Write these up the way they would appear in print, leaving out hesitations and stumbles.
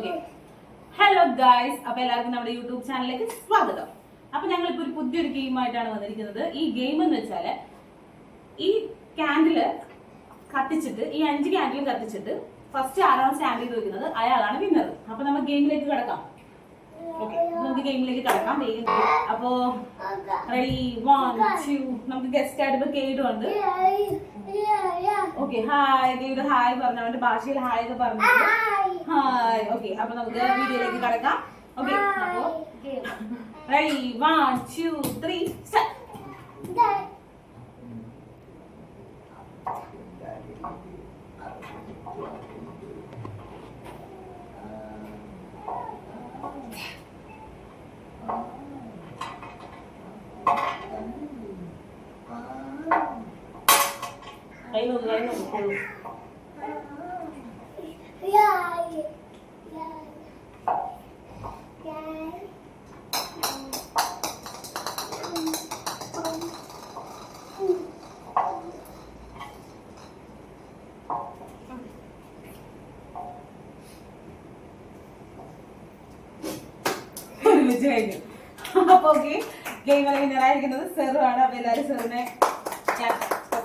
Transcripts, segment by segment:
Okay hello guys, അപ്പൊ എല്ലാവർക്കും നമ്മുടെ യൂട്യൂബ് ചാനലിലേക്ക് സ്വാഗതം. അപ്പൊ ഞങ്ങളിപ്പോ ഒരു പുതിയൊരു ഗെയിമായിട്ടാണ് വന്നിരിക്കുന്നത്. ഈ ഗെയിം എന്ന് വെച്ചാല് ഈ ക്യാൻഡില് കത്തിച്ചിട്ട് ഈ 5 ക്യാൻഡിലും കത്തിച്ചിട്ട് ഫസ്റ്റ് ആരാണ് സ്റ്റാൻഡ് ചെയ്ത് വെക്കുന്നത് അയാളാണ് വിന്നർ. അപ്പൊ നമുക്ക് ഗെയിമിലേക്ക് കിടക്കാം. ഓക്കെ, നമുക്ക് ഗെയിമിലേക്ക് കിടക്കാം. അപ്പോ റെഡി 1 2 നമുക്ക് ഗസ്റ്റ് ആയിട്ട് ഇപ്പൊ കേടു ഉണ്ട്. ഓക്കെ, ഹായ് കേടു, ഹായ് പറഞ്ഞു. അവന്റെ ഭാഷയിൽ ഹായ് ഒക്കെ പറഞ്ഞു. ഹായ്. ഓക്കെ, അപ്പൊ നമുക്ക് വീഡിയോയിലേക്ക് കിടക്കാം. ഓക്കെ, അപ്പോ റെഡി 1 2 3 സ്റ്റാർട്ട്. Lấy luôn. അപ്പൊ ഓക്കെ, ഗെയിം വിന്നറായിരിക്കുന്നത് സെറു ആണ്. അപ്പൊ എല്ലാരും സെറുവിനെ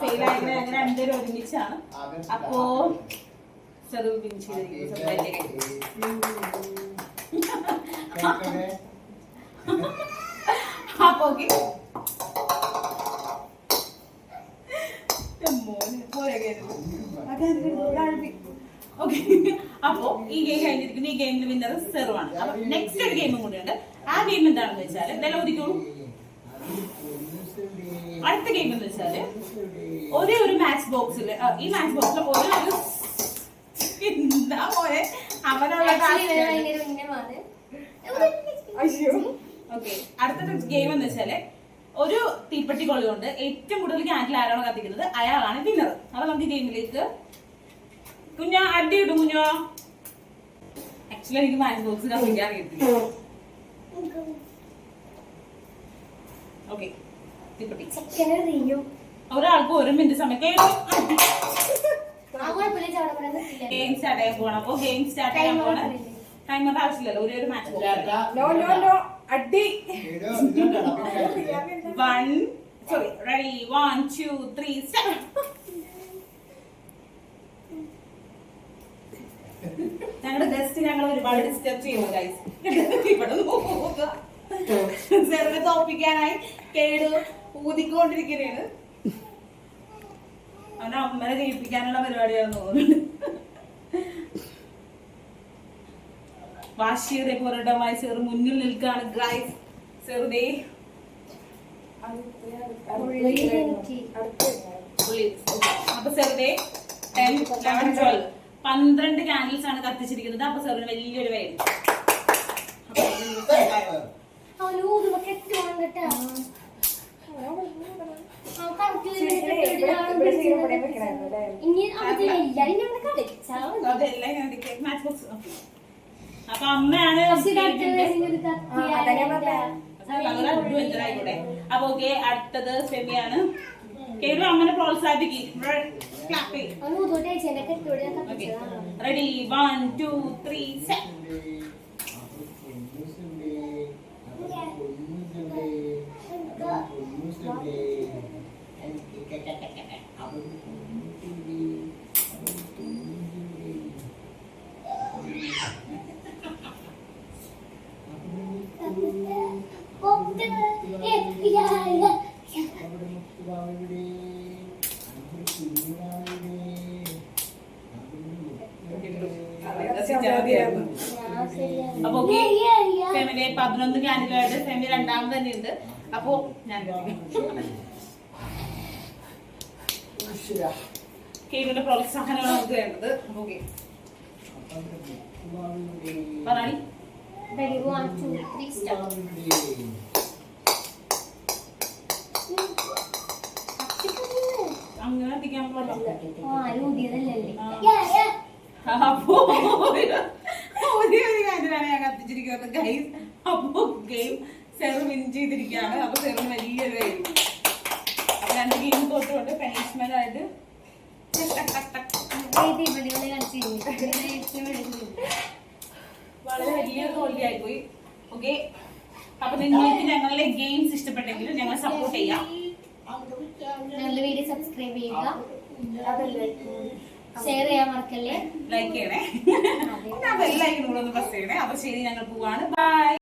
ഫെയിൽ ആയിരുന്നു. അങ്ങനെ രണ്ടുപേരും ഒരുമിച്ചാണ്. അപ്പോ സെറു വിൻ ചെയ്തിരിക്കുന്നു. അപ്പൊ ഓക്കെ, ഓക്കെ, അപ്പോ ഈ ഗെയിം കഴിഞ്ഞിരിക്കുന്നു. ഈ ഗെയിമിൽ വിന്നർ സെറു ആണ്. അപ്പൊ നെക്സ്റ്റ് ഒരു ഗെയിമും കൂടിയുണ്ട്. ആ ഗെയിം എന്താണെന്ന് വെച്ചാല് എന്തായാലും ഒതുക്കോളൂ. അടുത്ത ഗെയിം എന്ന് വെച്ചാല് ഒരേ ഒരു മാച്ച് ബോക്സിൽ ഈ മാച്ച് ബോക്സിൽ ഒരേ ഒരു എന്താ പോലെ അവനുള്ള ഓക്കെ. അടുത്ത ഗെയിം എന്ന് വെച്ചാല് ഒരു തീപ്പെട്ടി കൊള്ളി കൊണ്ട് ഏറ്റവും കൂടുതൽ ക്യാൻഡിൽ ആരാണോ കത്തിക്കുന്നത് അയാളാണ് വിന്നർ. അപ്പൊ നമുക്ക് ഗെയിമിലേക്ക് കുഞ്ഞാ അടി ഇടും. കുഞ്ഞോ ആക്ച്വലി എനിക്ക് മാച്ച് ബോക്സ് കത്തിക്കാൻ അറിയത്തില്ല. ഓക്കെ, ഒരാൾക്ക് 1 മിനിറ്റ് സമയം ഗെയിം സ്റ്റാർട്ട് ചെയ്യാൻ പോകണം. അപ്പൊ ഗെയിം സ്റ്റാർട്ട് ചെയ്യാൻ പോകണം. ടൈമറിന്റെ ആവശ്യമില്ലല്ലോ, ഒരേ ഒരു മാച്ച് അടി. 1 2 3 സ്റ്റാർട്ട്. ഞങ്ങളുടെ ഗസ്റ്റ് ഞങ്ങൾ ഒരുപാട് ഡിസ്റ്റർബ് ചെയ്യുന്നു ഗൈസ്. ഇവിടെ സെറിനെ തോപ്പിക്കാനായി കേടു ഊതിക്കൊണ്ടിരിക്കുകയാണ്. അവന്റെ അമ്മനെ ജയിപ്പിക്കാനുള്ള പരിപാടിയാണെന്ന് തോന്നുന്നുണ്ട്. വാശിയുടെ പോരാട്ടമായി സെറു മുന്നിൽ നിൽക്കാണ് ഗൈസ്. സെറുദേ അപ്പൊ സെറുദേ 10 11 12 12 ക്യാൻഡിൽസ് ആണ് കത്തിച്ചിരിക്കുന്നത്. അപ്പൊ സെറിന് വലിയൊരു വേദന. അപ്പൊ അമ്മയാണ്. അപ്പൊ ഓക്കെ, അടുത്തത് സെമിയാണ്. കേരള അമ്മനെ പ്രോത്സാഹിപ്പിക്കും. Ready 1 2 3 set. അപ്പൊ 11 ക്യാൻഡിലായിട്ട് ഫെമി രണ്ടാമത് തന്നെ ഉണ്ട്. അപ്പോ ഞാൻ കേവിന്റെ പ്രോത്സാഹനമാണ് നമുക്ക് വേണ്ടത്. ഓക്കെ, പറയാണി. അങ്ങനെ എത്തിക്കാൻ പാടില്ല. അപ്പോ ഒരേ ഒരു കാര്യമാണ് ഞാൻ കത്തിച്ചിരിക്കുന്നത് ഗൈസ്. അപ്പോ ഗെയിം സെറു വിൻ ചെയ്തിരിക്കുകയാണ്. അപ്പൊ സെറിന് വലിയൊരു കാര്യം. അപ്പൊ 2 ഗെയിം തോറ്റുകൊണ്ട് പനിഷ്മെന്റ് ആയിട്ട് വലിയ തോൽവി ആയിപ്പോയി. ഓക്കെ, അപ്പൊ നിങ്ങൾക്ക് ഞങ്ങളുടെ ഗെയിംസ് ഇഷ്ടപ്പെട്ടെങ്കിൽ ഞങ്ങളെ സപ്പോർട്ട് ചെയ്യാം. ഞങ്ങളുടെ വീഡിയോ സബ്സ്ക്രൈബ് ചെയ്യുക, ഷെയർ ചെയ്യാൻ മറക്കല്ലേ, ലൈക്ക് ചെയ്യണേ, ബെല്ലൈക്കൺ കൂടെ ഒന്ന് പ്രസ് ചെയ്യണേ. അപ്പൊ ശരി, ഞങ്ങൾ പോവാണ്. ബൈ.